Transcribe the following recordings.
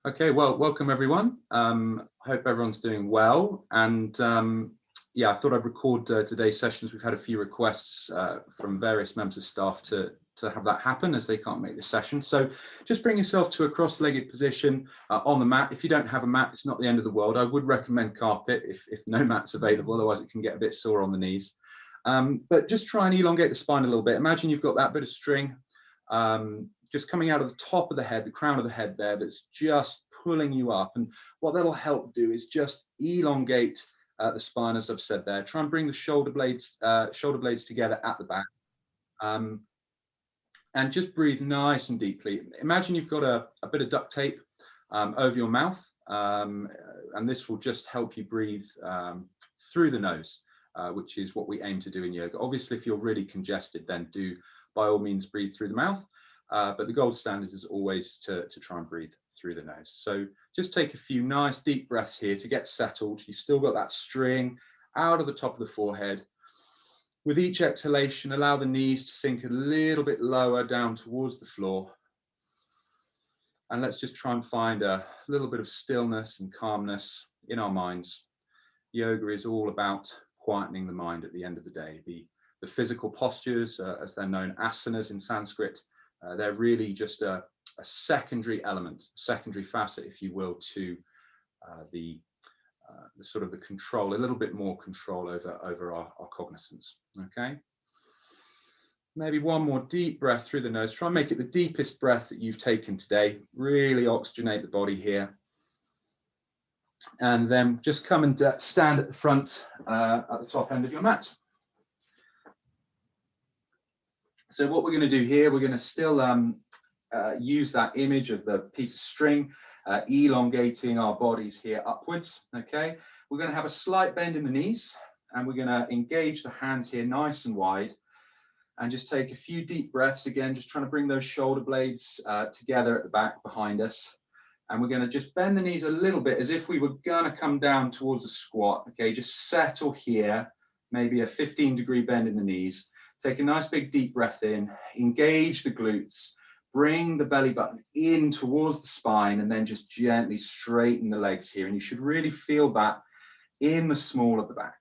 Okay, well, welcome everyone. Hope everyone's doing well. And yeah, I thought I'd record today's sessions. We've had a few requests from various members of staff to have that happen as they can't make this session. So just bring yourself to a cross-legged position on the mat. If you don't have a mat, it's not the end of the world. I would recommend carpet if no mat's available, otherwise it can get a bit sore on the knees. But just try and elongate the spine a little bit. Imagine you've got that bit of string just coming out of the top of the head, the crown of the head there, that's just pulling you up. And what that'll help do is just elongate the spine, as I've said there. Try and bring the shoulder blades together at the back. And just breathe nice and deeply. Imagine you've got a bit of duct tape over your mouth, and this will just help you breathe through the nose, which is what we aim to do in yoga. Obviously, if you're really congested, then do by all means breathe through the mouth. But the gold standard is always to try and breathe through the nose. So just take a few nice deep breaths here to get settled. You've still got that string out of the top of the forehead. With each exhalation, allow the knees to sink a little bit lower down towards the floor. And let's just try and find a little bit of stillness and calmness in our minds. Yoga is all about quietening the mind at the end of the day. The physical postures, as they're known, asanas in Sanskrit, they're really just a secondary element, secondary facet, if you will, to the sort of the control, a little bit more control over our cognizance. Okay. Maybe one more deep breath through the nose. Try and make it the deepest breath that you've taken today. Really oxygenate the body here. And then just come and stand at the front, at the top end of your mat. So what we're going to do here, we're going to still use that image of the piece of string, elongating our bodies here upwards. Okay, we're going to have a slight bend in the knees, and we're going to engage the hands here nice and wide, and just take a few deep breaths again, just trying to bring those shoulder blades together at the back behind us. And we're going to just bend the knees a little bit as if we were going to come down towards a squat. Okay, just settle here, maybe a 15-degree bend in the knees. Take a nice big deep breath in, engage the glutes, bring the belly button in towards the spine, and then just gently straighten the legs here. And you should really feel that in the small of the back.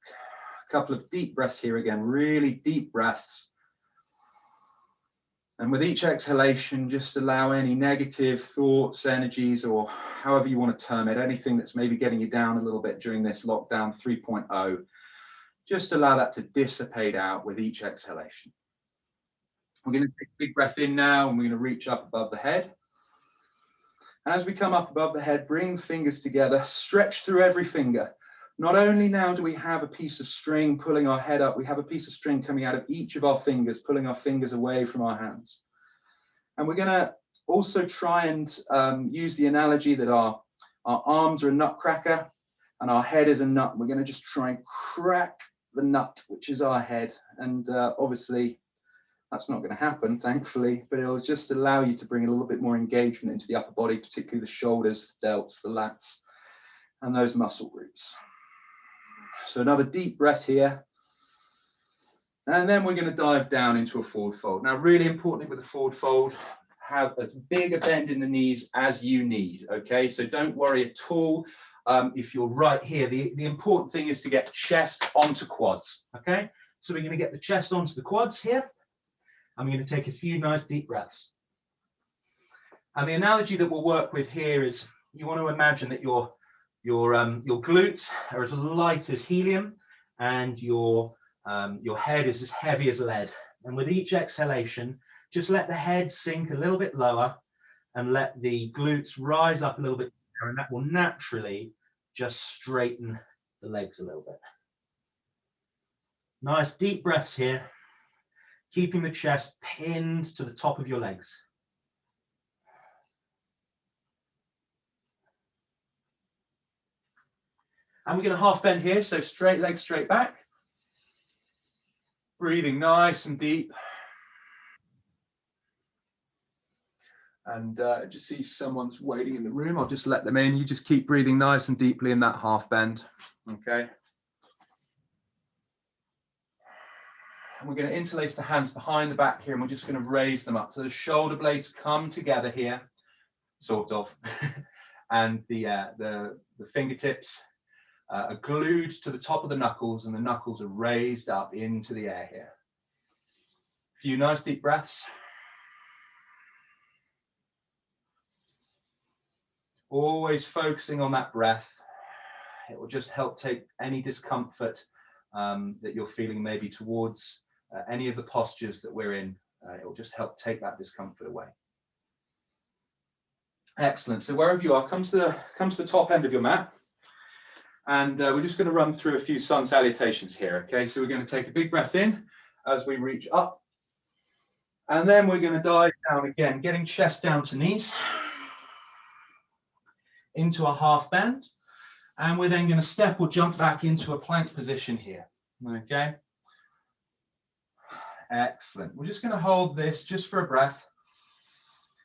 A couple of deep breaths here again, really deep breaths. And with each exhalation, just allow any negative thoughts, energies, or however you want to term it, anything that's maybe getting you down a little bit during this lockdown 3.0, just allow that to dissipate out with each exhalation. We're going to take a big breath in now, and we're going to reach up above the head. As we come up above the head, bring the fingers together, stretch through every finger. Not only now do we have a piece of string pulling our head up, we have a piece of string coming out of each of our fingers, pulling our fingers away from our hands. And we're going to also try and use the analogy that our arms are a nutcracker and our head is a nut. We're going to just try and crack the nut, which is our head. And obviously that's not going to happen, thankfully, but it'll just allow you to bring a little bit more engagement into the upper body, particularly the shoulders, the delts, the lats, and those muscle groups. So another deep breath here. And then we're going to dive down into a forward fold. Now, really importantly with the forward fold, have as big a bend in the knees as you need. Okay, so don't worry at all if you're right here. The important thing is to get chest onto quads. Okay, so we're going to get the chest onto the quads here. I'm going to take a few nice deep breaths. And the analogy that we'll work with here is you want to imagine that your glutes are as light as helium, and your head is as heavy as lead. And with each exhalation, just let the head sink a little bit lower and let the glutes rise up a little bit more, and that will naturally just straighten the legs a little bit. Nice deep breaths here, keeping the chest pinned to the top of your legs. And we're going to half bend here, so straight legs, straight back. Breathing nice and deep. And just see someone's waiting in the room. I'll just let them in. You just keep breathing nice and deeply in that half bend. Okay. And we're going to interlace the hands behind the back here, and we're just going to raise them up. So the shoulder blades come together here, sort of. and the fingertips are glued to the top of the knuckles, and the knuckles are raised up into the air here. A few nice deep breaths. Always focusing on that breath. It will just help take any discomfort that you're feeling maybe towards any of the postures that we're in. It will just help take that discomfort away. Excellent. So wherever you are, come to the top end of your mat. And we're just going to run through a few sun salutations here. Okay, so we're going to take a big breath in as we reach up. And then we're going to dive down again, getting chest down to knees into a half bend. And we're then going to step or jump back into a plank position here. Okay. Excellent. We're just going to hold this just for a breath.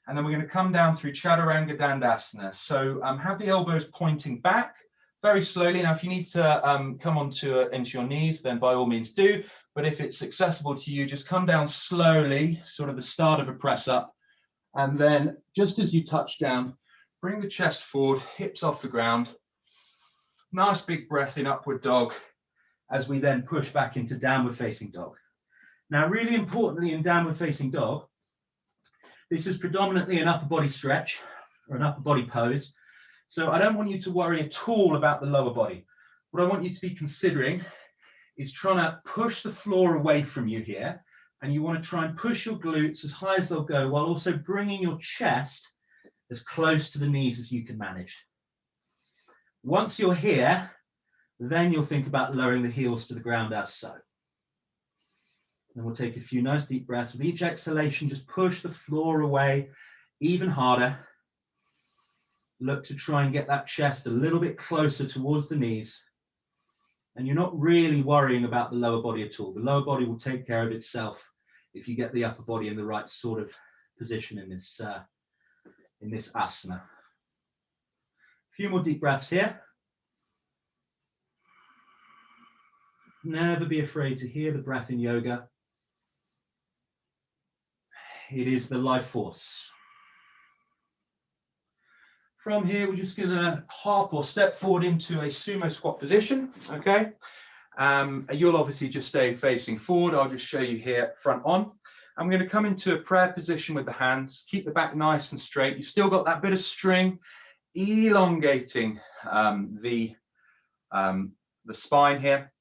And then we're going to come down through Chaturanga Dandasana. So have the elbows pointing back very slowly. Now, if you need to come onto into your knees, then by all means do. But if it's accessible to you, just come down slowly, sort of the start of a press up. And then just as you touch down, bring the chest forward, hips off the ground. Nice big breath in upward dog as we then push back into downward facing dog. Now, really importantly in downward facing dog, this is predominantly an upper body stretch or an upper body pose. So I don't want you to worry at all about the lower body. What I want you to be considering is trying to push the floor away from you here. And you want to try and push your glutes as high as they'll go while also bringing your chest as close to the knees as you can manage. Once you're here, then you'll think about lowering the heels to the ground as so. And we'll take a few nice deep breaths. With each exhalation, just push the floor away even harder. Look to try and get that chest a little bit closer towards the knees. And you're not really worrying about the lower body at all. The lower body will take care of itself if you get the upper body in the right sort of position in this asana. A few more deep breaths here. Never be afraid to hear the breath in yoga. It is the life force. From here, we're just going to hop or step forward into a sumo squat position. Okay. You'll obviously just stay facing forward. I'll just show you here front on. I'm going to come into a prayer position with the hands. Keep the back nice and straight. You've still got that bit of string, elongating the spine here.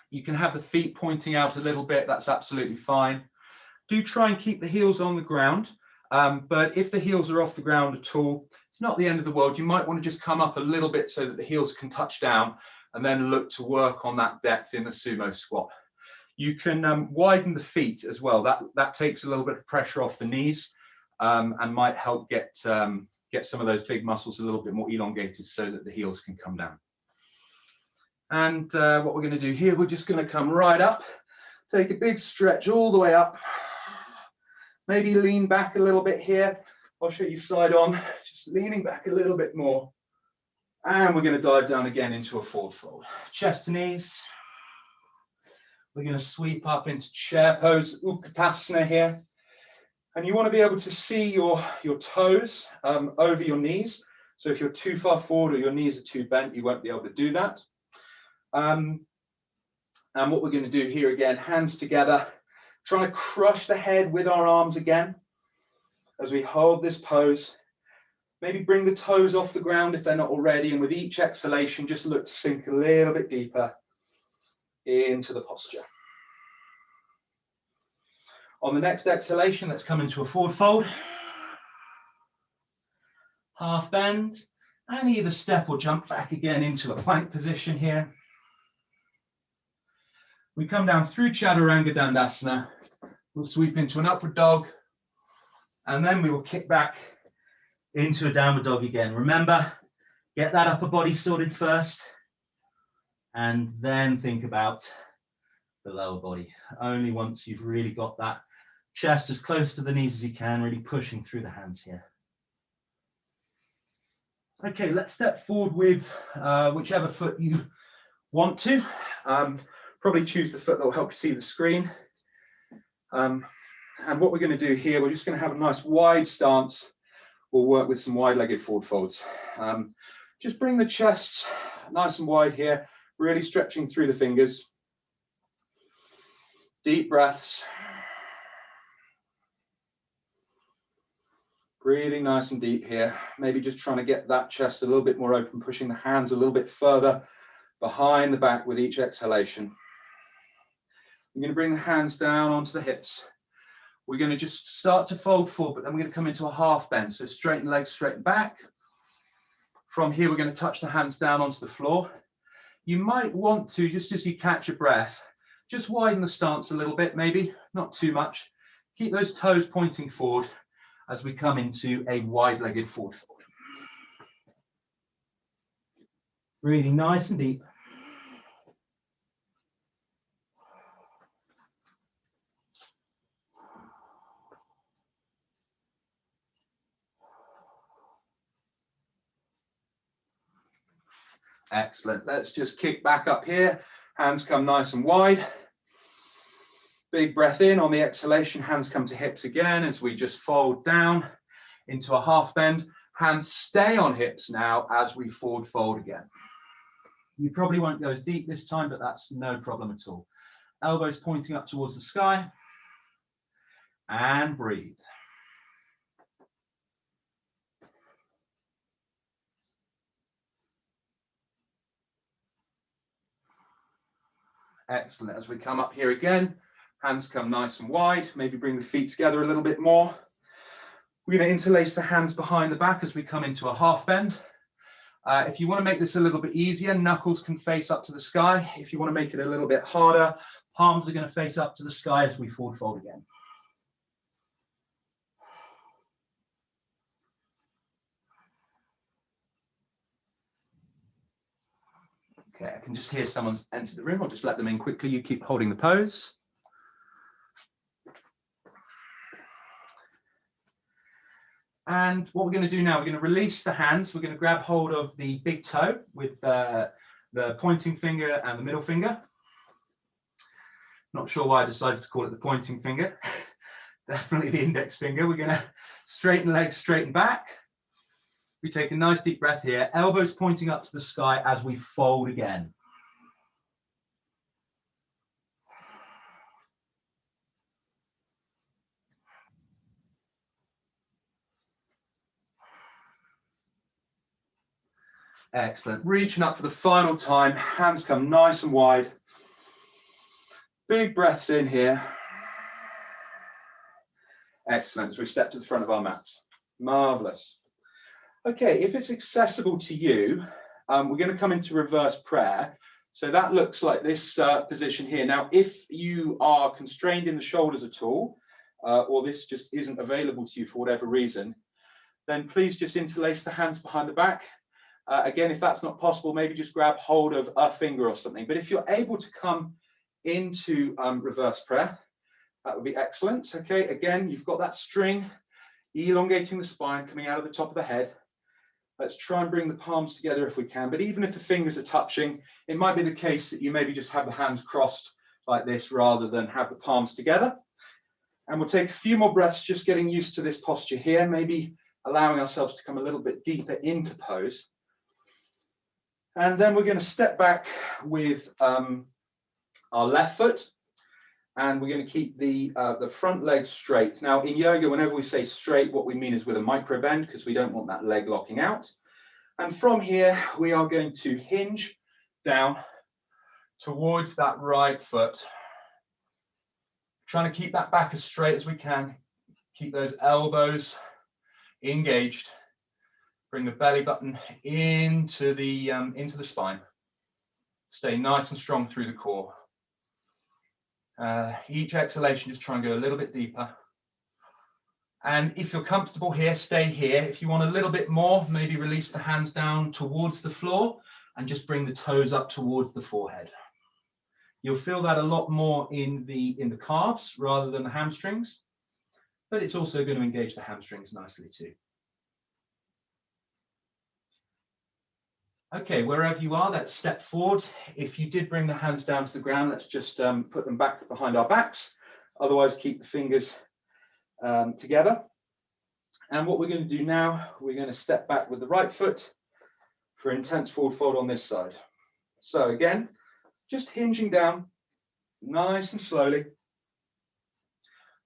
You can have the feet pointing out a little bit. That's absolutely fine. Do try and keep the heels on the ground. But if the heels are off the ground at all, it's not the end of the world. You might want to just come up a little bit so that the heels can touch down and then look to work on that depth in the sumo squat. You can widen the feet as well. That takes a little bit of pressure off the knees and might help get some of those big muscles a little bit more elongated so that the heels can come down. And what we're going to do here, we're just going to come right up, take a big stretch all the way up. Maybe lean back a little bit here. I'll show you side on, just leaning back a little bit more. And we're going to dive down again into a forward fold. Chest to knees. We're going to sweep up into chair pose, Utkatasana here. And you want to be able to see your toes over your knees. So if you're too far forward or your knees are too bent, you won't be able to do that. And what we're going to do here again, hands together. Trying to crush the head with our arms again as we hold this pose. Maybe bring the toes off the ground if they're not already, and with each exhalation, just look to sink a little bit deeper into the posture. On the next exhalation, let's come into a forward fold. Half bend, and either step or jump back again into a plank position here. We come down through Chaturanga Dandasana. We'll sweep into an upward dog, and then we will kick back into a downward dog again. Remember, get that upper body sorted first, and then think about the lower body. Only once you've really got that chest as close to the knees as you can, really pushing through the hands here. Okay, let's step forward with whichever foot you want to. Probably choose the foot that will help you see the screen. And what we're going to do here, we're just going to have a nice wide stance we'll work with some wide-legged forward folds. Just bring the chest nice and wide here, really stretching through the fingers. Deep breaths. Breathing nice and deep here. Maybe just trying to get that chest a little bit more open, pushing the hands a little bit further behind the back with each exhalation. I'm going to bring the hands down onto the hips. We're going to just start to fold forward, but then we're going to come into a half bend. So straighten legs, straighten back. From here, we're going to touch the hands down onto the floor. You might want to, just as you catch your breath, just widen the stance a little bit, maybe, not too much. Keep those toes pointing forward as we come into a wide-legged forward fold. Breathing nice and deep. Excellent. Let's just kick back up here. Hands come nice and wide. Big breath in. On the exhalation, hands come to hips again as we just fold down into a half bend. Hands stay on hips now as we forward fold again. You probably won't go as deep this time, but that's no problem at all. Elbows pointing up towards the sky. And breathe. Excellent. As we come up here again, hands come nice and wide. Maybe bring the feet together a little bit more. We're going to interlace the hands behind the back as we come into a half bend. If you want to make this a little bit easier, knuckles can face up to the sky. If you want to make it a little bit harder, palms are going to face up to the sky as we forward fold again. Okay, I can just hear someone's entered the room. I'll just let them in quickly. You keep holding the pose. And what we're going to do now, we're going to release the hands. We're going to grab hold of the big toe with the pointing finger and the middle finger. Not sure why I decided to call it the pointing finger. Definitely the index finger. We're going to straighten legs, straighten back. We take a nice deep breath here. Elbows pointing up to the sky as we fold again. Excellent. Reaching up for the final time. Hands come nice and wide. Big breaths in here. Excellent. As we step to the front of our mats. Marvelous. Okay, if it's accessible to you, we're going to come into reverse prayer. So that looks like this position here. Now, if you are constrained in the shoulders at all, or this just isn't available to you for whatever reason, then please just interlace the hands behind the back. Again, if that's not possible, maybe just grab hold of a finger or something. But if you're able to come into reverse prayer, that would be excellent. Okay, again, you've got that string, elongating the spine, coming out of the top of the head. Let's try and bring the palms together if we can. But even if the fingers are touching, it might be the case that you maybe just have the hands crossed like this rather than have the palms together. And we'll take a few more breaths, just getting used to this posture here, maybe allowing ourselves to come a little bit deeper into pose. And then we're going to step back with our left foot. And we're going to keep the front leg straight. Now, in yoga, whenever we say straight, what we mean is with a micro bend, because we don't want that leg locking out. And from here, we are going to hinge down towards that right foot. Trying to keep that back as straight as we can. Keep those elbows engaged. Bring the belly button into the spine. Stay nice and strong through the core. Each exhalation, just try and go a little bit deeper. And if you're comfortable here, stay here. If you want a little bit more, maybe release the hands down towards the floor and just bring the toes up towards the forehead. You'll feel that a lot more in the calves rather than the hamstrings, but it's also going to engage the hamstrings nicely too. Okay, wherever you are, let's step forward. If you did bring the hands down to the ground, let's just put them back behind our backs. Otherwise, keep the fingers together. And what we're going to do now, we're going to step back with the right foot for intense forward fold on this side. So again, just hinging down nice and slowly.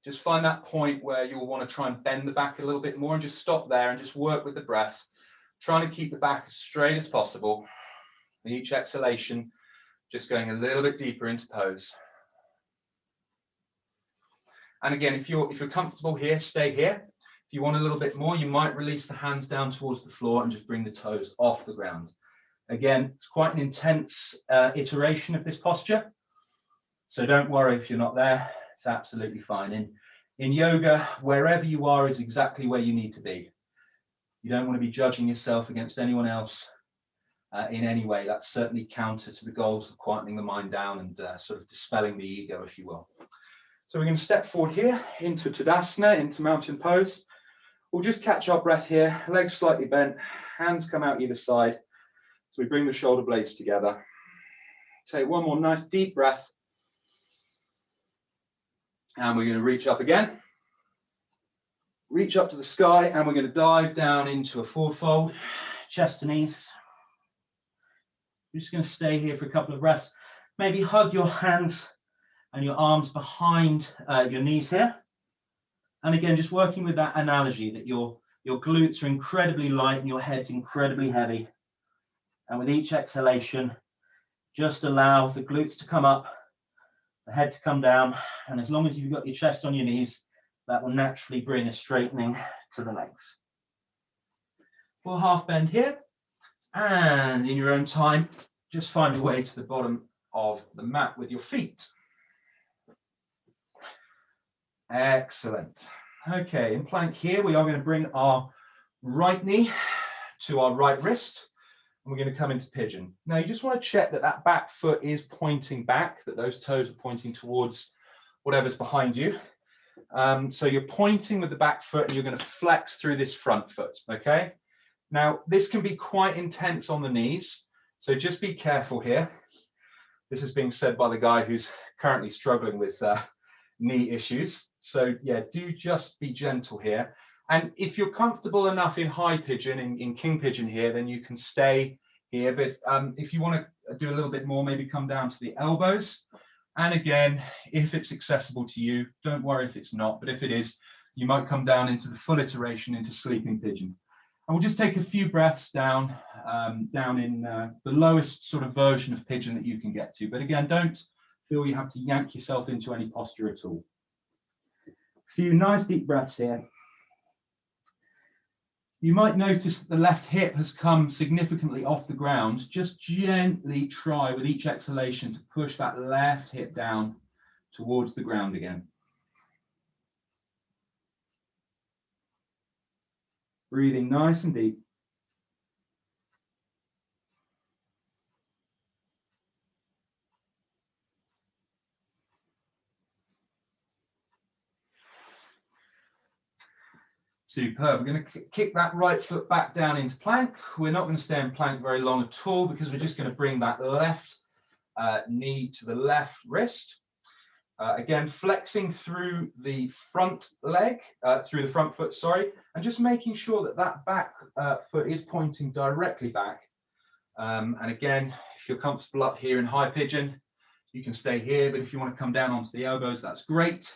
Just find that point where you'll want to try and bend the back a little bit more and just stop there and just work with the breath, trying to keep the back as straight as possible. And each exhalation, just going a little bit deeper into pose. And again, if you're comfortable here, stay here. If you want a little bit more, you might release the hands down towards the floor and just bring the toes off the ground. Again, it's quite an intense iteration of this posture. So don't worry if you're not there. It's absolutely fine. In yoga, wherever you are is exactly where you need to be. You don't want to be judging yourself against anyone else in any way. That's certainly counter to the goals of quietening the mind down and sort of dispelling the ego, if you will. So we're going to step forward here into Tadasana, into mountain pose. We'll just catch our breath here, legs slightly bent, hands come out either side. So we bring the shoulder blades together. Take one more nice deep breath. And we're going to reach up again. Reach up to the sky, and we're going to dive down into a forward fold, chest to knees. You're just going to stay here for a couple of breaths. Maybe hug your hands and your arms behind your knees here. And again, just working with that analogy that your glutes are incredibly light and your head's incredibly heavy. And with each exhalation, just allow the glutes to come up, the head to come down, and as long as you've got your chest on your knees, that will naturally bring a straightening to the legs. Full half bend here, and in your own time, just find your way to the bottom of the mat with your feet. Excellent. Okay, in plank here, we are going to bring our right knee to our right wrist. And we're going to come into pigeon. Now you just want to check that that back foot is pointing back, that those toes are pointing towards whatever's behind you. So you're pointing with the back foot and you're going to flex through this front foot, okay? Now this can be quite intense on the knees, so just be careful here. This is being said by the guy who's currently struggling with knee issues. So yeah, do just be gentle here. And if you're comfortable enough in high pigeon, in king pigeon here, then you can stay here. But if you want to do a little bit more, maybe come down to the elbows. And again, if it's accessible to you, don't worry if it's not. But if it is, you might come down into the full iteration into sleeping pigeon. And we'll just take a few breaths down in the lowest sort of version of pigeon that you can get to. But again, don't feel you have to yank yourself into any posture at all. A few nice deep breaths here. You might notice that the left hip has come significantly off the ground. Just gently try with each exhalation to push that left hip down towards the ground again. Breathing nice and deep. Superb. We're going to kick that right foot back down into plank. We're not going to stay in plank very long at all because we're just going to bring that left knee to the left wrist. Again, flexing through the front leg, through the front foot, sorry, and just making sure that that back foot is pointing directly back. And again, if you're comfortable up here in high pigeon, you can stay here, but if you want to come down onto the elbows, that's great.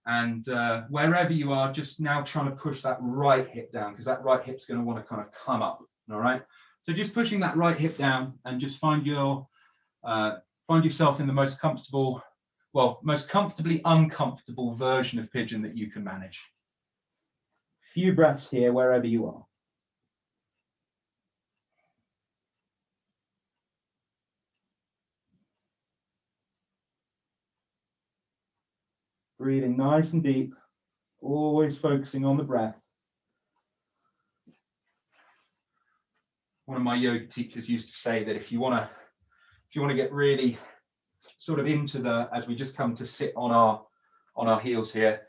And wherever you are, just now trying to push that right hip down because that right hip's going to want to kind of come up. All right. So just pushing that right hip down and just find yourself in the most comfortable, well, most comfortably uncomfortable version of pigeon that you can manage. A few breaths here wherever you are. Breathing nice and deep, always focusing on the breath. One of my yoga teachers used to say that if you want to get really sort of into the, as we just come to sit on our heels here,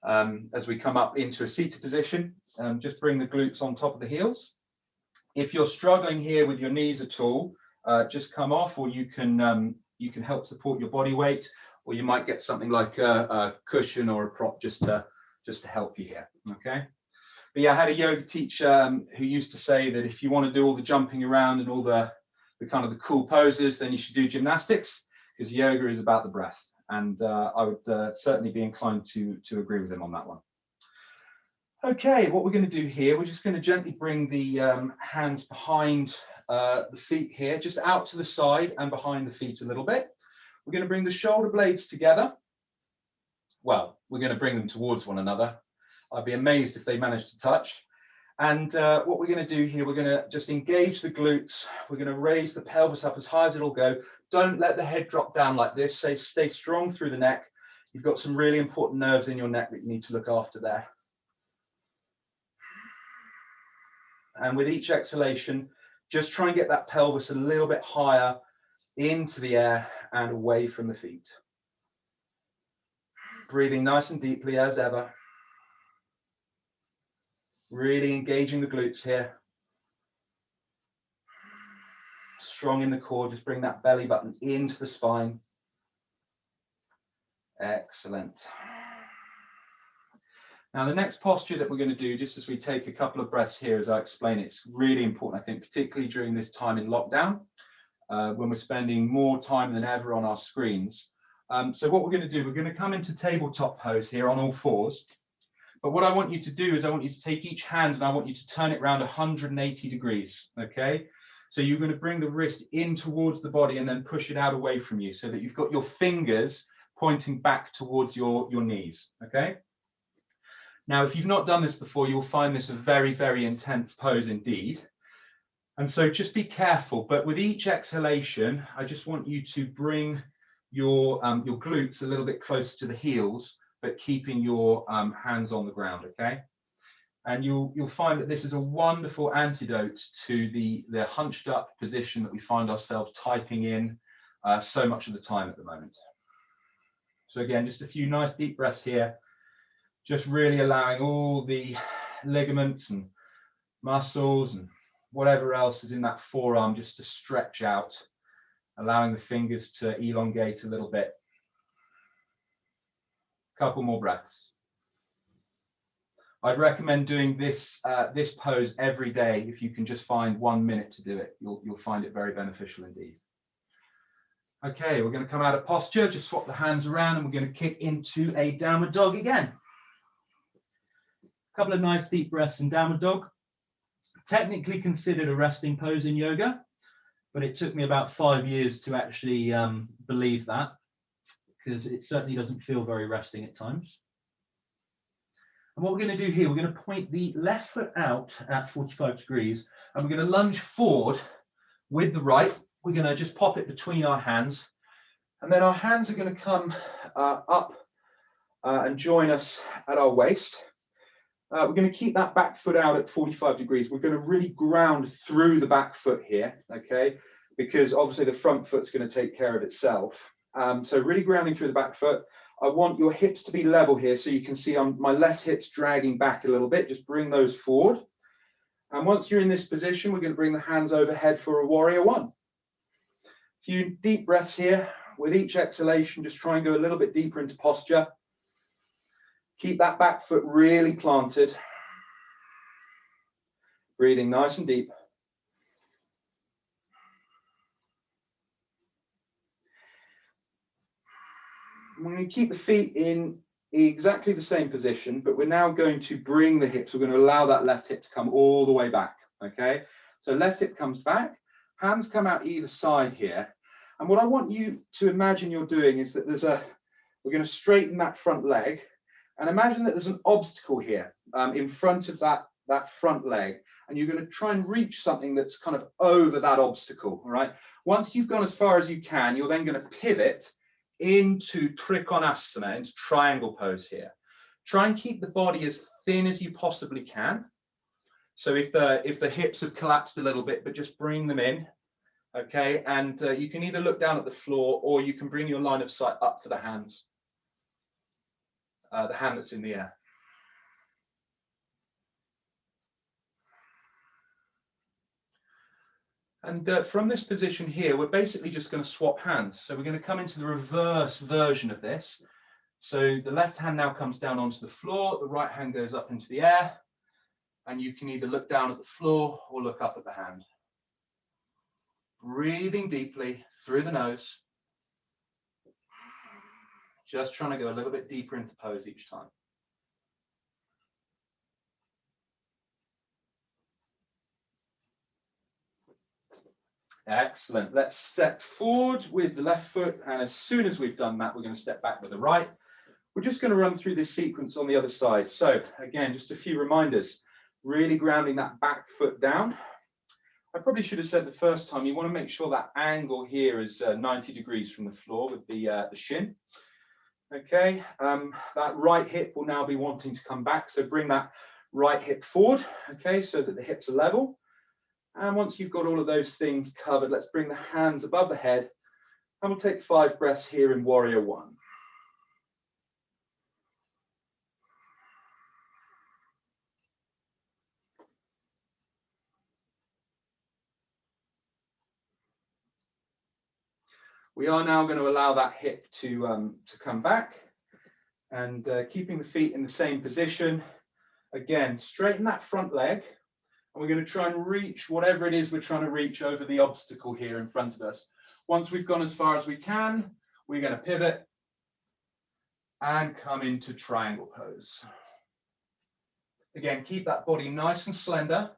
as we come up into a seated position, just bring the glutes on top of the heels. If you're struggling here with your knees at all, just come off, or you can help support your body weight, or you might get something like a cushion or a prop just to help you here. Okay. But yeah, I had a yoga teacher who used to say that if you want to do all the jumping around and all the kind of the cool poses, then you should do gymnastics, because yoga is about the breath. And I would certainly be inclined to agree with him on that one. Okay, what we're going to do here, we're just going to gently bring the hands behind the feet here, just out to the side and behind the feet a little bit. We're going to bring the shoulder blades together. Well, we're going to bring them towards one another. I'd be amazed if they manage to touch. And what we're going to do here, we're going to just engage the glutes. We're going to raise the pelvis up as high as it'll go. Don't let the head drop down like this. Stay strong through the neck. You've got some really important nerves in your neck that you need to look after there. And with each exhalation, just try and get that pelvis a little bit higher into the air and away from the feet. Breathing nice and deeply as ever. Really engaging the glutes here. Strong in the core, just bring that belly button into the spine. Excellent. Now, the next posture that we're going to do, just as we take a couple of breaths here as I explain it, it's really important, I think, particularly during this time in lockdown, when we're spending more time than ever on our screens. So what we're going to do, we're going to come into tabletop pose here on all fours. But what I want you to do is I want you to take each hand and I want you to turn it around 180 degrees, okay? So you're going to bring the wrist in towards the body and then push it out away from you so that you've got your fingers pointing back towards your knees, okay? Now, if you've not done this before, you'll find this a very, very intense pose indeed. And so just be careful, but with each exhalation, I just want you to bring your glutes a little bit closer to the heels, but keeping your hands on the ground, okay? And you'll find that this is a wonderful antidote to the hunched up position that we find ourselves typing in so much of the time at the moment. So again, just a few nice deep breaths here, just really allowing all the ligaments and muscles and whatever else is in that forearm just to stretch out, allowing the fingers to elongate a little bit. Couple more breaths. I'd recommend doing this pose every day if you can just find 1 minute to do it. You'll find it very beneficial indeed. Okay, we're going to come out of posture, just swap the hands around, and we're going to kick into a downward dog again. A couple of nice deep breaths in downward dog. Technically considered a resting pose in yoga, but it took me about 5 years to actually believe that, because it certainly doesn't feel very resting at times. And what we're going to do here, we're going to point the left foot out at 45 degrees, and we're going to lunge forward with the right. We're going to just pop it between our hands, and then our hands are going to come up and join us at our waist. We're going to keep that back foot out at 45 degrees. We're going to really ground through the back foot here, okay? Because obviously the front foot's going to take care of itself. So really grounding through the back foot. I want your hips to be level here, so you can see my left hip's dragging back a little bit. Just bring those forward. And once you're in this position, we're going to bring the hands overhead for a warrior one. A few deep breaths here. With each exhalation, just try and go a little bit deeper into posture. Keep that back foot really planted. Breathing nice and deep. We're going to keep the feet in exactly the same position, but we're now going to bring the hips. We're going to allow that left hip to come all the way back, okay? So left hip comes back, hands come out either side here. And what I want you to imagine you're doing is that we're going to straighten that front leg, and imagine that there's an obstacle here in front of that front leg, and you're going to try and reach something that's kind of over that obstacle, all right? Once you've gone as far as you can, you're then going to pivot into Trikonasana, into triangle pose here. Try and keep the body as thin as you possibly can. So if the hips have collapsed a little bit, but just bring them in, okay? And you can either look down at the floor, or you can bring your line of sight up to the hands, the hand that's in the air. And from this position here, we're basically just going to swap hands. So we're going to come into the reverse version of this. So the left hand now comes down onto the floor, the right hand goes up into the air. And you can either look down at the floor or look up at the hand. Breathing deeply through the nose. Just trying to go a little bit deeper into pose each time. Excellent. Let's step forward with the left foot, and as soon as we've done that, we're going to step back with the right. We're just going to run through this sequence on the other side. So again, just a few reminders. Really grounding that back foot down. I probably should have said the first time, you want to make sure that angle here is 90 degrees from the floor with the shin. Okay, that right hip will now be wanting to come back. So bring that right hip forward, okay, so that the hips are level. And once you've got all of those things covered, let's bring the hands above the head, and we'll take 5 breaths here in Warrior One. We are now going to allow that hip to come back, and keeping the feet in the same position. Again, straighten that front leg. And we're going to try and reach whatever it is we're trying to reach over the obstacle here in front of us. Once we've gone as far as we can, we're going to pivot and come into triangle pose. Again, keep that body nice and slender.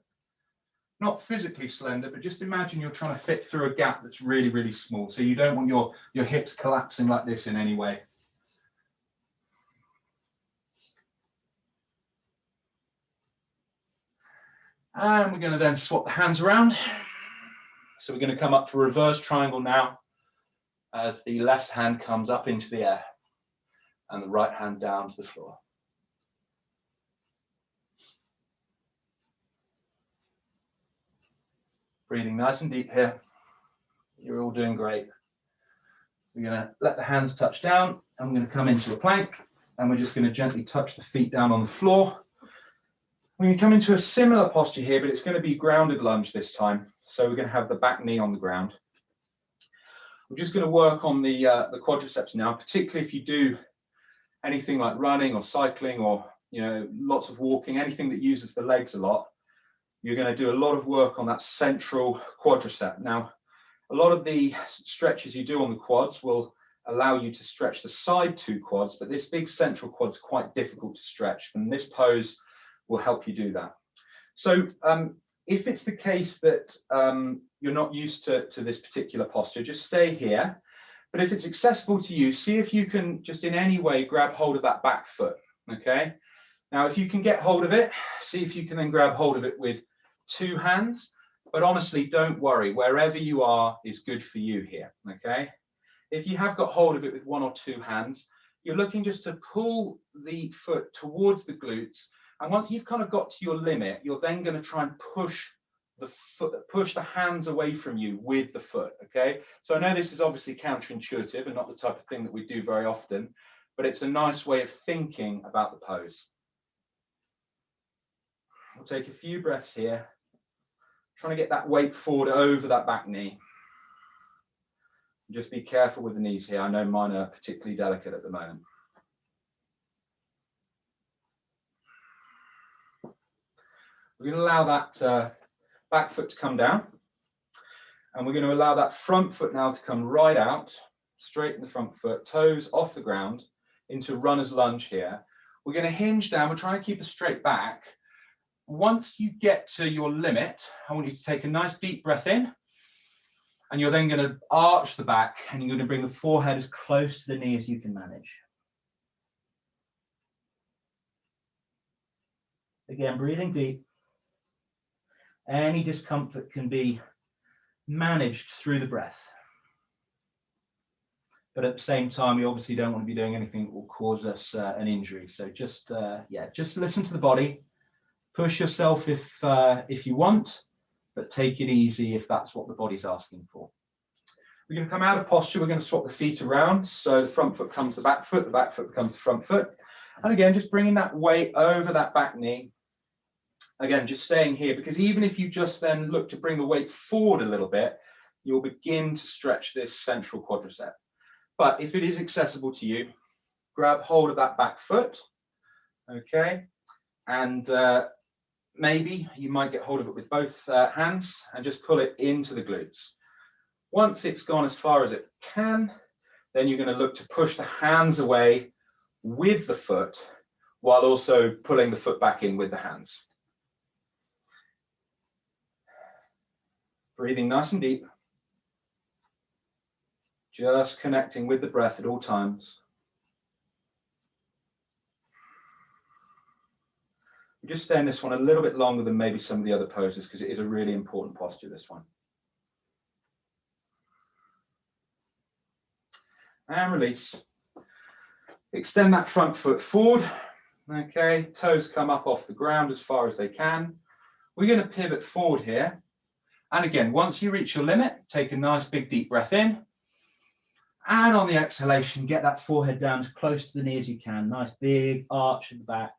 Not physically slender, but just imagine you're trying to fit through a gap that's really, really small. So you don't want your hips collapsing like this in any way. And we're going to then swap the hands around. So we're going to come up to reverse triangle now as the left hand comes up into the air and the right hand down to the floor. Breathing nice and deep here. You're all doing great. We're going to let the hands touch down, and we're going to come into a plank, and we're just going to gently touch the feet down on the floor. We're going to come into a similar posture here, but it's going to be grounded lunge this time. So we're going to have the back knee on the ground. We're just going to work on the quadriceps now, particularly if you do anything like running or cycling or lots of walking, anything that uses the legs a lot. You're going to do a lot of work on that central quadricep. Now, a lot of the stretches you do on the quads will allow you to stretch the side 2 quads, but this big central quad is quite difficult to stretch, and this pose will help you do that. So if it's the case that you're not used to this particular posture, just stay here. But if it's accessible to you, see if you can just in any way grab hold of that back foot, okay? Now, if you can get hold of it, see if you can then grab hold of it with 2 hands. But honestly, don't worry, wherever you are is good for you here, okay? If you have got hold of it with 1 or 2 hands, you're looking just to pull the foot towards the glutes. And once you've kind of got to your limit, you're then going to try and push the hands away from you with the foot, okay? So I know this is obviously counterintuitive and not the type of thing that we do very often, but it's a nice way of thinking about the pose. We'll take a few breaths here, trying to get that weight forward over that back knee. Just be careful with the knees here. I know mine are particularly delicate at the moment. We're going to allow that back foot to come down, and we're going to allow that front foot now to come right out, straighten the front foot, toes off the ground into runner's lunge here. We're going to hinge down. We're trying to keep a straight back. Once you get to your limit, I want you to take a nice deep breath in, and you're then going to arch the back, and you're going to bring the forehead as close to the knee as you can manage. Again, breathing deep. Any discomfort can be managed through the breath. But at the same time, we obviously don't want to be doing anything that will cause us an injury. So just listen to the body. Push yourself if you want, but take it easy if that's what the body's asking for. We're going to come out of posture. We're going to swap the feet around. So the front foot comes the back foot becomes the front foot. And again, just bringing that weight over that back knee. Again, just staying here, because even if you just then look to bring the weight forward a little bit, you'll begin to stretch this central quadricep. But if it is accessible to you, grab hold of that back foot, okay? And maybe you might get hold of it with both hands and just pull it into the glutes. Once it's gone as far as it can, then you're going to look to push the hands away with the foot while also pulling the foot back in with the hands. Breathing nice and deep. Just connecting with the breath at all times. Just stay in this one a little bit longer than maybe some of the other poses because it is a really important posture, this one. And release. Extend that front foot forward. Okay, toes come up off the ground as far as they can. We're going to pivot forward here. And again, once you reach your limit, take a nice big deep breath in. And on the exhalation, get that forehead down as close to the knee as you can. Nice big arch at the back,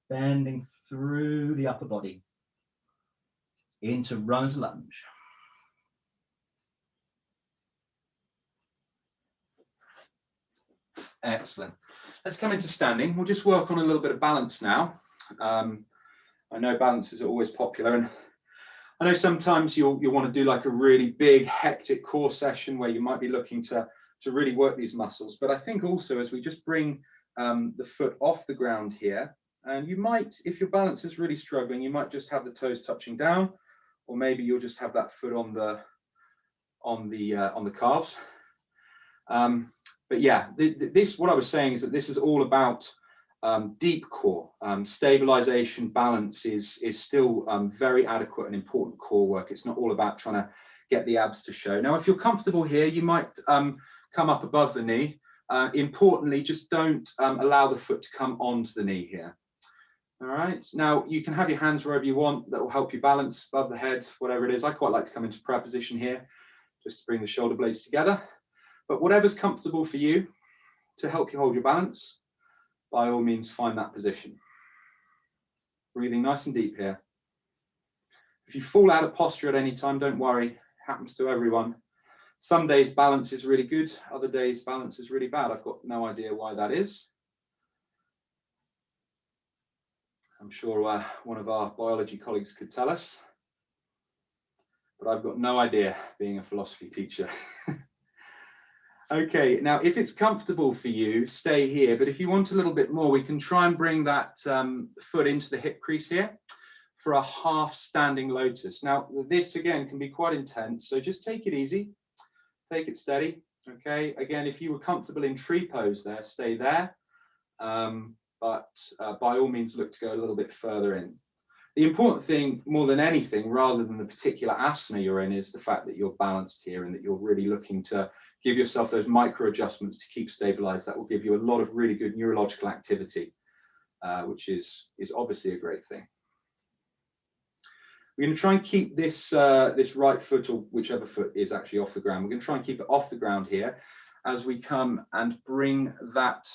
bending through the upper body into runner's lunge. Excellent. Let's come into standing. We'll just work on a little bit of balance now. I know balances are always popular, and I know sometimes you'll want to do like a really big hectic core session where you might be looking to really work these muscles. But I think also as we just bring the foot off the ground here, and you might, if your balance is really struggling, you might just have the toes touching down, or maybe you'll just have that foot on the calves. But yeah, what I was saying is that this is all about deep core. Stabilization, balance is still very adequate and important core work. It's not all about trying to get the abs to show. Now, if you're comfortable here, you might come up above the knee. Importantly, just don't allow the foot to come onto the knee here. All right, now you can have your hands wherever you want. That will help you balance above the head, whatever it is. I quite like to come into prayer position here, just to bring the shoulder blades together. But whatever's comfortable for you to help you hold your balance, by all means, find that position. Breathing nice and deep here. If you fall out of posture at any time, don't worry, it happens to everyone. Some days balance is really good, other days balance is really bad. I've got no idea why that is. I'm sure one of our biology colleagues could tell us, but I've got no idea, being a philosophy teacher. Okay, now if it's comfortable for you, stay here. But if you want a little bit more, we can try and bring that foot into the hip crease here for a half standing lotus. Now, this again can be quite intense, so just take it easy, take it steady. Okay, again, if you were comfortable in tree pose there, stay there. But by all means, look to go a little bit further in. The important thing, more than anything, rather than the particular asana you're in, is the fact that you're balanced here and that you're really looking to give yourself those micro adjustments to keep stabilized. That will give you a lot of really good neurological activity, which is obviously a great thing. We're going to try and keep this this right foot, or whichever foot is actually off the ground. We're going to try and keep it off the ground here as we come and bring that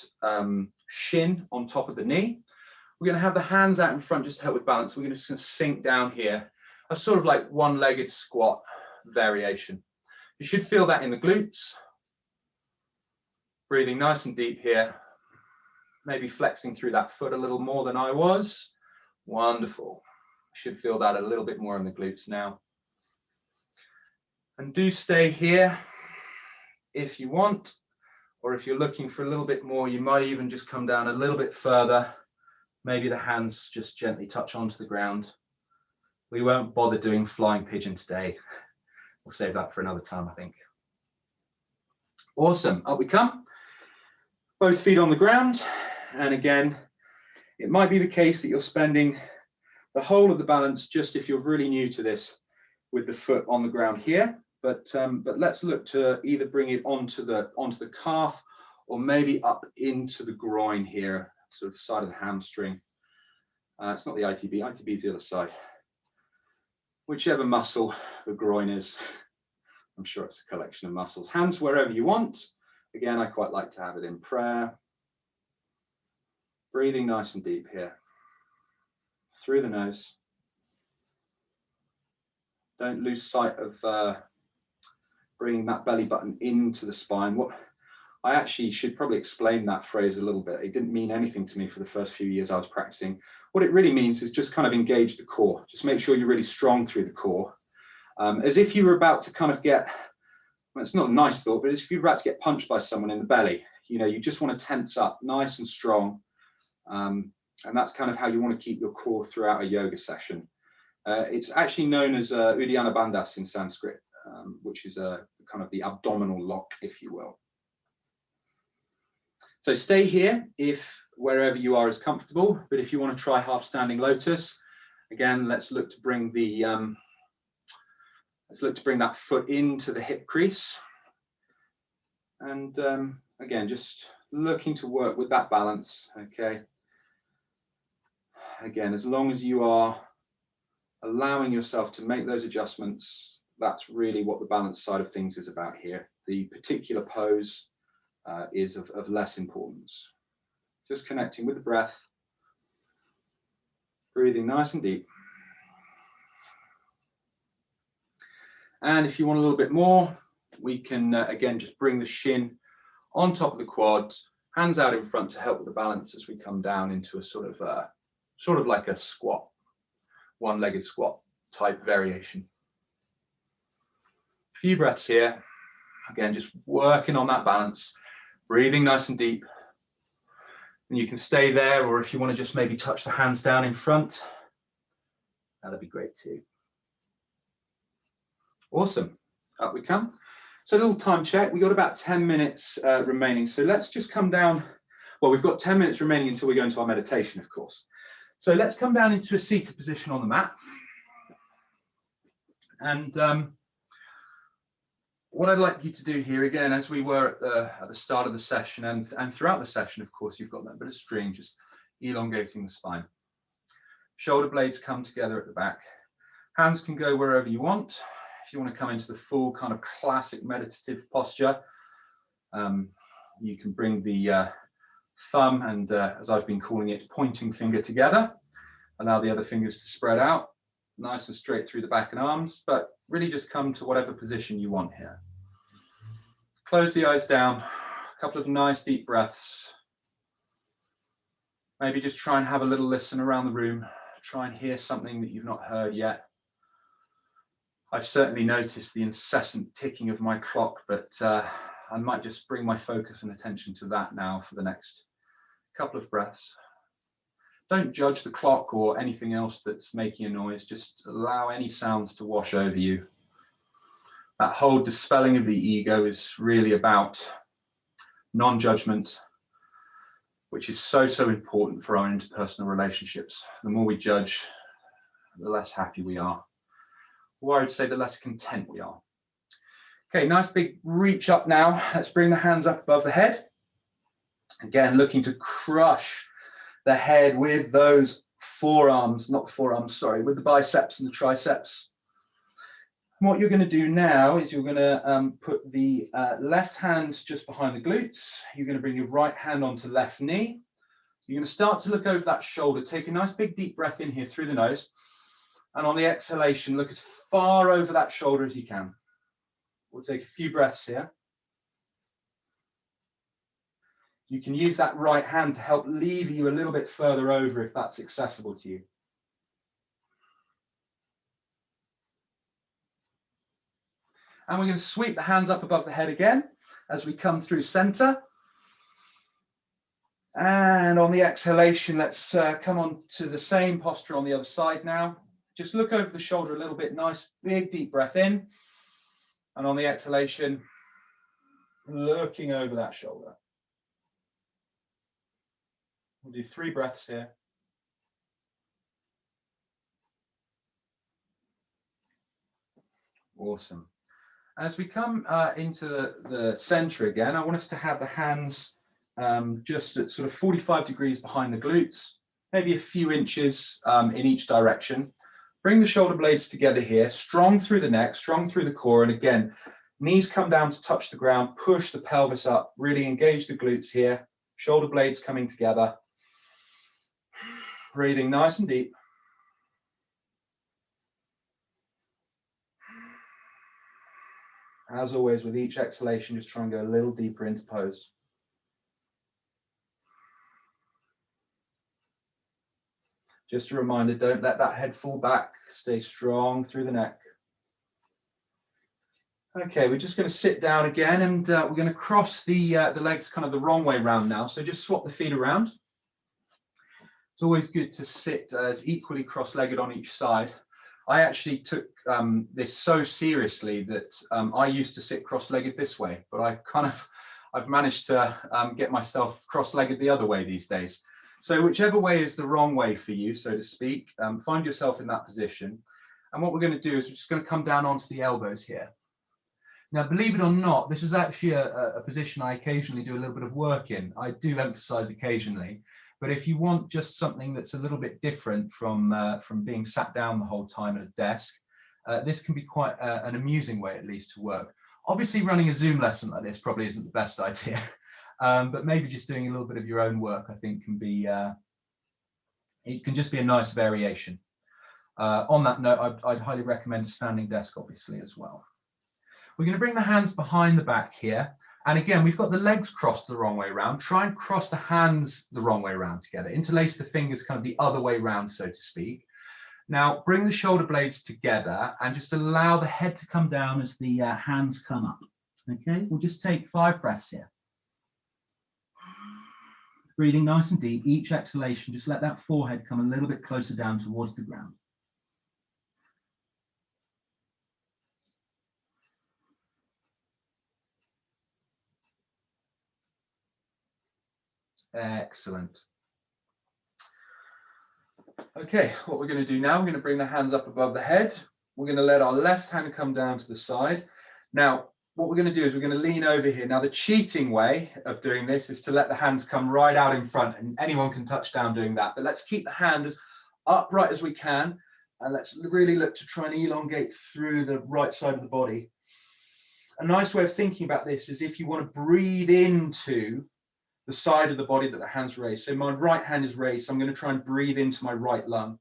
shin on top of the knee. We're going to have the hands out in front just to help with balance. We're going to just sink down here, a sort of like one-legged squat variation. You should feel that in the glutes. Breathing nice and deep here. Maybe flexing through that foot a little more than I was. Wonderful. Should feel that a little bit more in the glutes now. And do stay here if you want, or if you're looking for a little bit more, you might even just come down a little bit further. Maybe the hands just gently touch onto the ground. We won't bother doing flying pigeon today. We'll save that for another time, I think. Awesome, up we come. Both feet on the ground. And again, it might be the case that you're spending the whole of the balance, just if you're really new to this, with the foot on the ground here. But let's look to either bring it onto the calf, or maybe up into the groin here, sort of the side of the hamstring. It's not the ITB, ITB is the other side. Whichever muscle the groin is, I'm sure it's a collection of muscles. Hands wherever you want. Again, I quite like to have it in prayer. Breathing nice and deep here. Through the nose. Don't lose sight of bringing that belly button into the spine. What I actually should probably explain that phrase a little bit. It didn't mean anything to me for the first few years I was practicing. What it really means is just kind of engage the core. Just make sure you're really strong through the core. As if you were about to kind of get, well, it's not a nice thought, but as if you're about to get punched by someone in the belly. You know, you just want to tense up nice and strong. And that's kind of how you want to keep your core throughout a yoga session. It's actually known as Uddiyana Bandhas in Sanskrit, which is kind of the abdominal lock, if you will. So stay here if wherever you are is comfortable, but if you want to try half standing lotus, again, let's look to bring that foot into the hip crease. And again, just looking to work with that balance, okay? Again, as long as you are allowing yourself to make those adjustments, that's really what the balance side of things is about here. The particular pose is of less importance. Just connecting with the breath, breathing nice and deep. And if you want a little bit more, we can again just bring the shin on top of the quads, hands out in front to help with the balance as we come down into a sort of like a squat, one-legged squat type variation. A few breaths here. Again, just working on that balance, breathing nice and deep. And you can stay there, or if you want to just maybe touch the hands down in front, that'd be great too. Awesome. Up we come. So a little time check. We've got about 10 minutes remaining. So let's just come down. Well, we've got 10 minutes remaining until we go into our meditation, of course. So let's come down into a seated position on the mat. And what I'd like you to do here, again, as we were at the start of the session and throughout the session, of course, you've got that bit of string, just elongating the spine. Shoulder blades come together at the back. Hands can go wherever you want. If you want to come into the full kind of classic meditative posture, you can bring the thumb and, as I've been calling it, pointing finger together. Allow the other fingers to spread out, nice and straight through the back and arms, but really just come to whatever position you want here. Close the eyes down, a couple of nice deep breaths. Maybe just try and have a little listen around the room. Try and hear something that you've not heard yet. I've certainly noticed the incessant ticking of my clock, but I might just bring my focus and attention to that now for the next couple of breaths. Don't judge the clock or anything else that's making a noise. Just allow any sounds to wash over you. That whole dispelling of the ego is really about non-judgment, which is so important for our interpersonal relationships. The more we judge, the less happy we are. Or I would say the less content we are. Okay, nice big reach up now. Let's bring the hands up above the head. Again, looking to crush the head with those forearms, not the forearms, sorry, with the biceps and the triceps. What you're going to do now is you're going to put the left hand just behind the glutes. You're going to bring your right hand onto left knee. You're going to start to look over that shoulder. Take a nice big deep breath in here through the nose. And on the exhalation, look as far over that shoulder as you can. We'll take a few breaths here. You can use that right hand to help lever you a little bit further over if that's accessible to you. And we're going to sweep the hands up above the head again as we come through center. And on the exhalation, let's come on to the same posture on the other side now. Just look over the shoulder a little bit. Nice, big, deep breath in. And on the exhalation, looking over that shoulder. We'll do 3 breaths here. Awesome. As we come into the center again, I want us to have the hands just at sort of 45 degrees behind the glutes, maybe a few inches in each direction. Bring the shoulder blades together here, strong through the neck, strong through the core. And again, knees come down to touch the ground, push the pelvis up, really engage the glutes here. Shoulder blades coming together. Breathing nice and deep. As always, with each exhalation, just try and go a little deeper into pose. Just a reminder, don't let that head fall back. Stay strong through the neck. Okay, we're just going to sit down again, and we're going to cross the legs kind of the wrong way round now. So just swap the feet around. It's always good to sit as equally cross-legged on each side. I actually took this so seriously that I used to sit cross-legged this way, but I've managed to get myself cross-legged the other way these days. So whichever way is the wrong way for you, so to speak, find yourself in that position. And what we're going to do is we're just going to come down onto the elbows here. Now, believe it or not, this is actually a position I occasionally do a little bit of work in. I do emphasize occasionally, but if you want just something that's a little bit different from being sat down the whole time at a desk, this can be quite an amusing way, at least, to work. Obviously, running a Zoom lesson like this probably isn't the best idea, but maybe just doing a little bit of your own work, I think, can be, it can just be a nice variation. On that note, I'd highly recommend a standing desk, obviously, as well. We're going to bring the hands behind the back here. And again, we've got the legs crossed the wrong way around. Try and cross the hands the wrong way around together. Interlace the fingers kind of the other way round, so to speak. Now, bring the shoulder blades together and just allow the head to come down as the hands come up. Okay, we'll just take 5 breaths here. Breathing nice and deep. Each exhalation, just let that forehead come a little bit closer down towards the ground. Excellent. Okay, what we're going to do now, we're going to bring the hands up above the head. We're going to let our left hand come down to the side. Now, what we're going to do is we're going to lean over here. Now, the cheating way of doing this is to let the hands come right out in front, and anyone can touch down doing that. But let's keep the hand as upright as we can, and let's really look to try and elongate through the right side of the body. A nice way of thinking about this is if you want to breathe into the side of the body that the hands raise. So my right hand is raised, so I'm going to try and breathe into my right lung.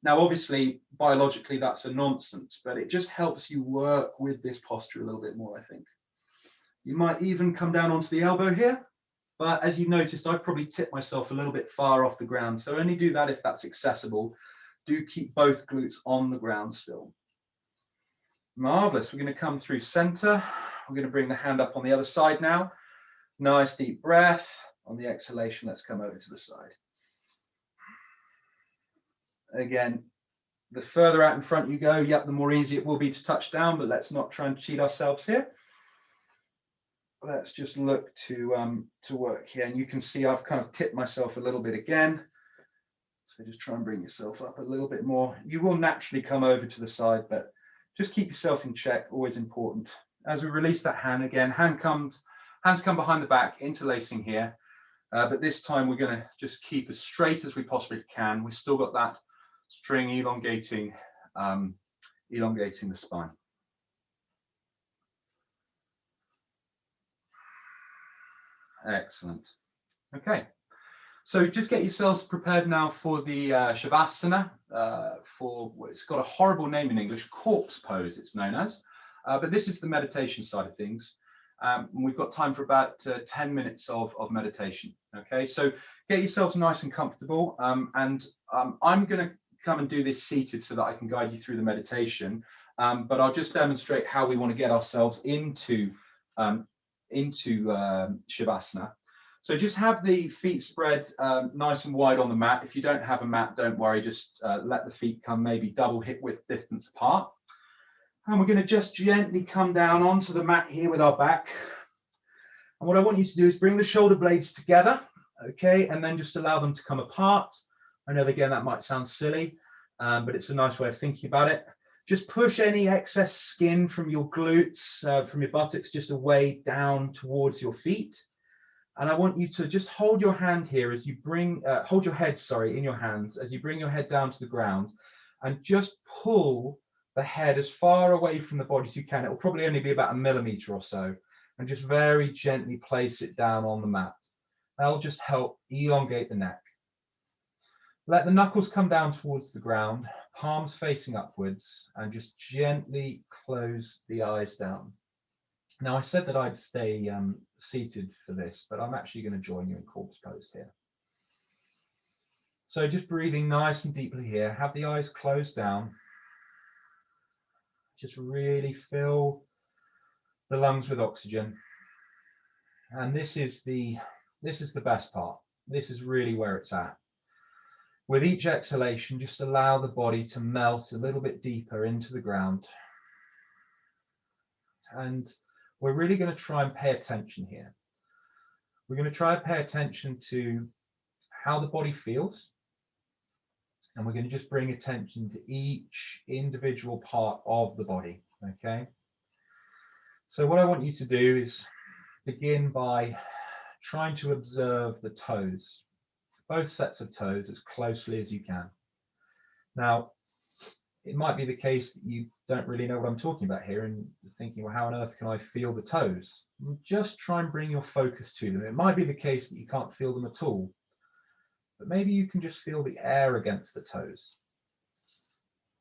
Now, obviously, biologically, that's a nonsense, but it just helps you work with this posture a little bit more, I think. You might even come down onto the elbow here, but as you've noticed, I've probably tipped myself a little bit far off the ground, so only do that if that's accessible. Do keep both glutes on the ground still. Marvelous. We're going to come through center. We're going to bring the hand up on the other side now. Nice deep breath. On the exhalation, let's come over to the side. Again, the further out in front you go, the more easy it will be to touch down, but let's not try and cheat ourselves here. Let's just look to work here. And you can see I've kind of tipped myself a little bit again. So just try and bring yourself up a little bit more. You will naturally come over to the side, but just keep yourself in check, always important. As we release that hand again, hands come behind the back, interlacing here. But this time we're going to just keep as straight as we possibly can. We've still got that string elongating the spine. Excellent. Okay, so just get yourselves prepared now for the Shavasana. It's got a horrible name in English, corpse pose it's known as. But this is the meditation side of things. We've got time for about 10 minutes of meditation. Okay, so get yourselves nice and comfortable. I'm going to come and do this seated so that I can guide you through the meditation. But I'll just demonstrate how we want to get ourselves into Shavasana. So just have the feet spread nice and wide on the mat. If you don't have a mat, don't worry. Just let the feet come maybe double hip width distance apart. And we're going to just gently come down onto the mat here with our back. And what I want you to do is bring the shoulder blades together, okay, and then just allow them to come apart. I know, again, that might sound silly, but it's a nice way of thinking about it. Just push any excess skin from your glutes, from your buttocks, just away down towards your feet. And I want you to just hold your hand here as you hold your head, in your hands, as you bring your head down to the ground, and just pull the head as far away from the body as you can. It will probably only be about 1 millimeter or so, and just very gently place it down on the mat. That'll just help elongate the neck. Let the knuckles come down towards the ground, palms facing upwards, and just gently close the eyes down. Now, I said that I'd stay seated for this, but I'm actually going to join you in corpse pose here. So just breathing nice and deeply here. Have the eyes closed down. Just really fill the lungs with oxygen. And this is the best part. This is really where it's at. With each exhalation, just allow the body to melt a little bit deeper into the ground. And we're really going to try and pay attention here. We're going to try and pay attention to how the body feels. And we're going to just bring attention to each individual part of the body, okay? So what I want you to do is begin by trying to observe the toes, both sets of toes, as closely as you can. Now, it might be the case that you don't really know what I'm talking about here and you're thinking, well, how on earth can I feel the toes? Just try and bring your focus to them. It might be the case that you can't feel them at all, but maybe you can just feel the air against the toes.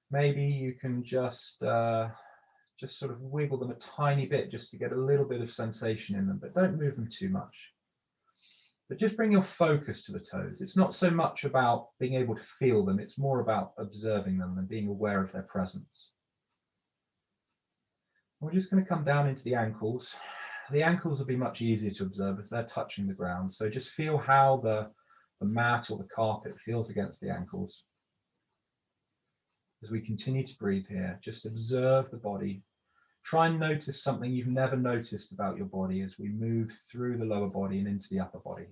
Maybe you can just sort of wiggle them a tiny bit just to get a little bit of sensation in them, but don't move them too much. But just bring your focus to the toes. It's not so much about being able to feel them, it's more about observing them and being aware of their presence. We're just going to come down into the ankles. The ankles will be much easier to observe as they're touching the ground. So just feel how the mat or the carpet feels against the ankles. As we continue to breathe here, just observe the body. Try and notice something you've never noticed about your body as we move through the lower body and into the upper body.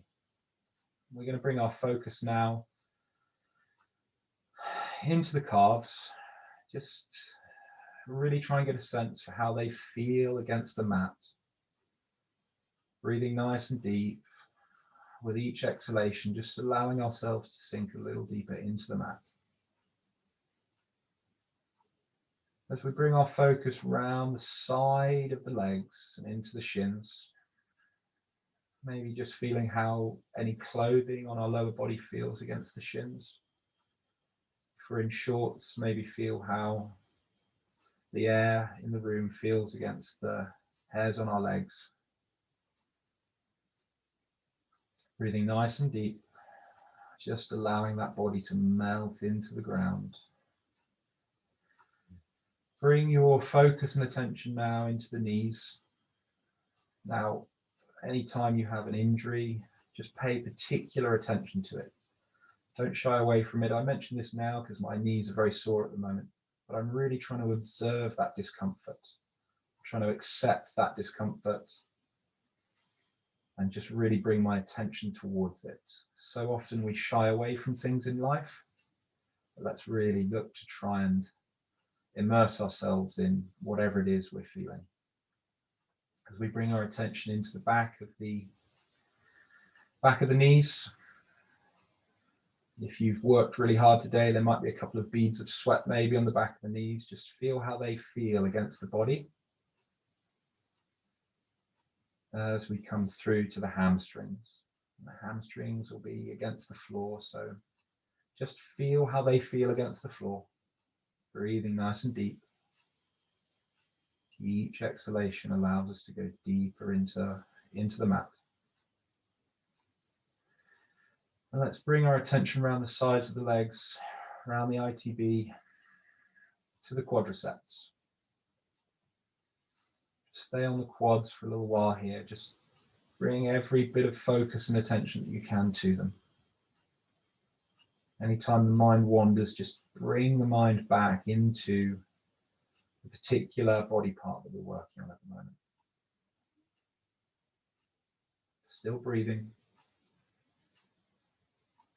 We're going to bring our focus now into the calves. Just really try and get a sense for how they feel against the mat. Breathing nice and deep. With each exhalation, just allowing ourselves to sink a little deeper into the mat. As we bring our focus round the side of the legs and into the shins, maybe just feeling how any clothing on our lower body feels against the shins. If we're in shorts, maybe feel how the air in the room feels against the hairs on our legs. Breathing nice and deep, just allowing that body to melt into the ground. Bring your focus and attention now into the knees. Now, anytime you have an injury, just pay particular attention to it. Don't shy away from it. I mention this now because my knees are very sore at the moment, but I'm really trying to observe that discomfort. I'm trying to accept that discomfort and just really bring my attention towards it. So often we shy away from things in life, but let's really look to try and immerse ourselves in whatever it is we're feeling. As we bring our attention into the back of the knees. If you've worked really hard today, there might be a couple of beads of sweat maybe on the back of the knees. Just feel how they feel against the body. As we come through to the hamstrings. The hamstrings will be against the floor, so just feel how they feel against the floor. Breathing nice and deep. Each exhalation allows us to go deeper into the mat. And let's bring our attention around the sides of the legs, around the ITB, to the quadriceps. Stay on the quads for a little while here. Just bring every bit of focus and attention that you can to them. Anytime the mind wanders, just bring the mind back into the particular body part that we're working on at the moment. Still breathing.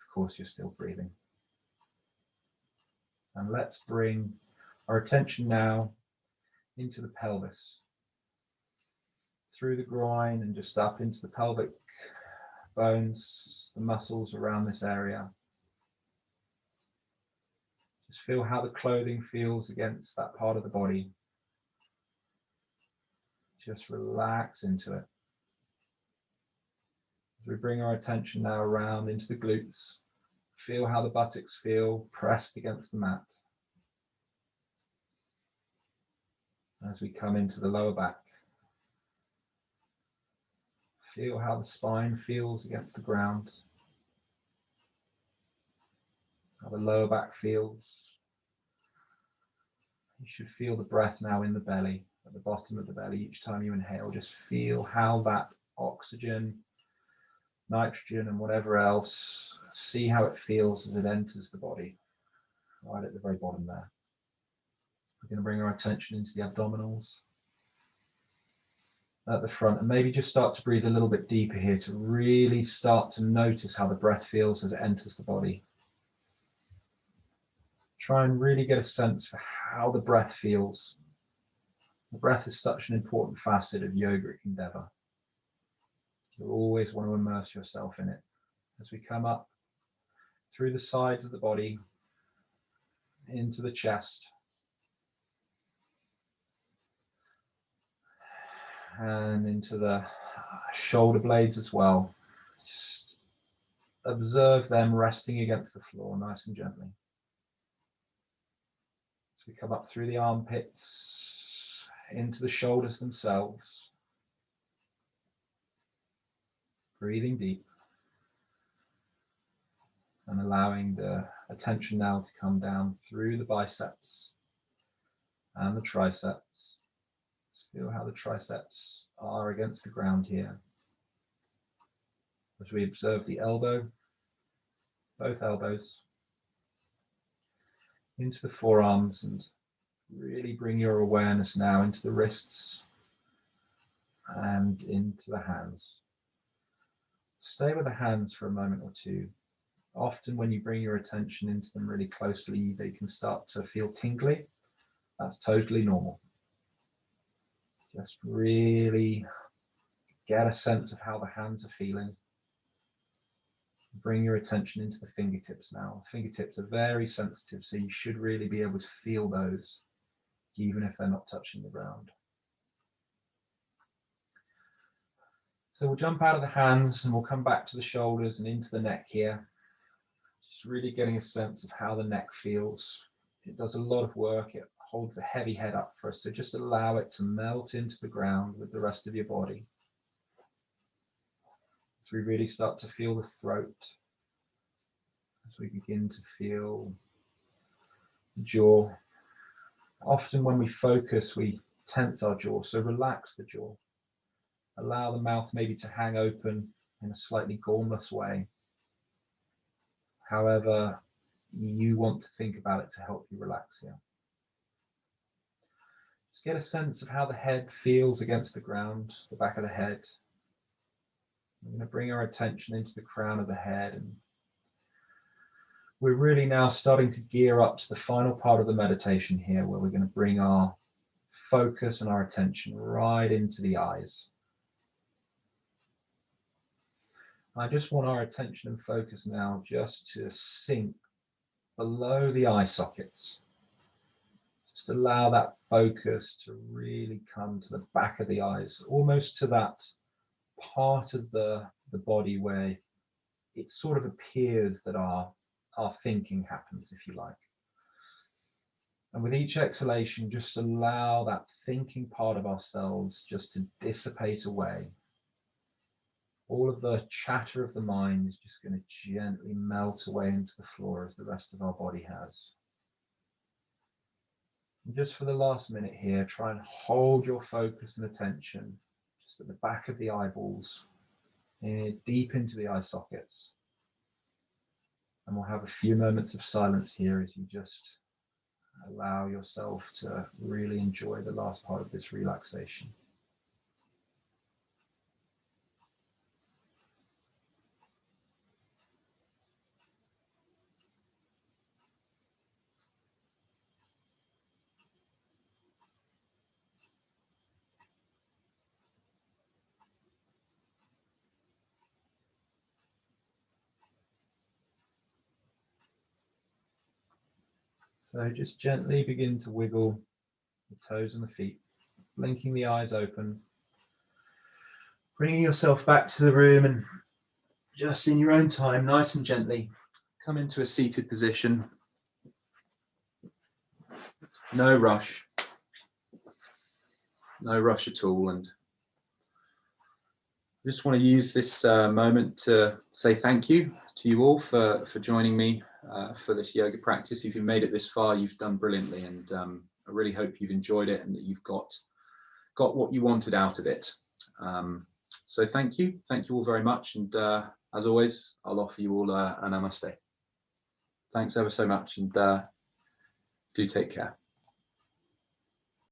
Of course, you're still breathing. And let's bring our attention now into the pelvis. Through the groin and just up into the pelvic bones, the muscles around this area. Just feel how the clothing feels against that part of the body. Just relax into it. As we bring our attention now around into the glutes, feel how the buttocks feel pressed against the mat. As we come into the lower back, feel how the spine feels against the ground. how the lower back feels. You should feel the breath now in the belly, at the bottom of the belly. Each time you inhale, just feel how that oxygen, nitrogen, and whatever else, see how it feels as it enters the body, right at the very bottom there. We're going to bring our attention into the abdominals at the front, and maybe just start to breathe a little bit deeper here to really start to notice how the breath feels as it enters the body. Try and really get a sense for how the breath feels. The breath is such an important facet of yogic endeavor. You'll always want to immerse yourself in it. As we come up through the sides of the body, into the chest, and into the shoulder blades as well. Just observe them resting against the floor nice and gently. As we come up through the armpits, into the shoulders themselves, breathing deep and allowing the attention now to come down through the biceps and the triceps. Just feel how the triceps are against the ground here. As we observe the elbow, both elbows, into the forearms, and really bring your awareness now into the wrists and into the hands. Stay with the hands for a moment or two. Often when you bring your attention into them really closely, they can start to feel tingly. That's totally normal. Just really get a sense of how the hands are feeling. Bring your attention into the fingertips now. Fingertips are very sensitive, so you should really be able to feel those, even if they're not touching the ground. So we'll jump out of the hands and we'll come back to the shoulders and into the neck here. Just really getting a sense of how the neck feels. It does a lot of work. It holds the heavy head up for us. So just allow it to melt into the ground with the rest of your body. As we really start to feel the throat, as we begin to feel the jaw. Often when we focus, we tense our jaw, so relax the jaw. Allow the mouth maybe to hang open in a slightly gormless way. However you want to think about it to help you relax here. Just get a sense of how the head feels against the ground, the back of the head. We're going to bring our attention into the crown of the head, and we're really now starting to gear up to the final part of the meditation here, where we're going to bring our focus and our attention right into the eyes. I just want our attention and focus now just to sink below the eye sockets. Just allow that focus to really come to the back of the eyes, almost to that part of the body where it sort of appears that our thinking happens, if you like. And with each exhalation, just allow that thinking part of ourselves just to dissipate away. All of the chatter of the mind is just going to gently melt away into the floor as the rest of our body has. And just for the last minute here, try and hold your focus and attention just at the back of the eyeballs, deep into the eye sockets. And we'll have a few moments of silence here as you just allow yourself to really enjoy the last part of this relaxation. So just gently begin to wiggle the toes and the feet, blinking the eyes open, bringing yourself back to the room, and just in your own time, nice and gently, come into a seated position. No rush. No rush at all. And I just want to use this moment to say thank you to you all for joining me for this yoga practice. If you've made it this far, you've done brilliantly, and I really hope you've enjoyed it and that you've got what you wanted out of it. So thank you all very much, and as always, I'll offer you all a namaste. Thanks ever so much, and do take care.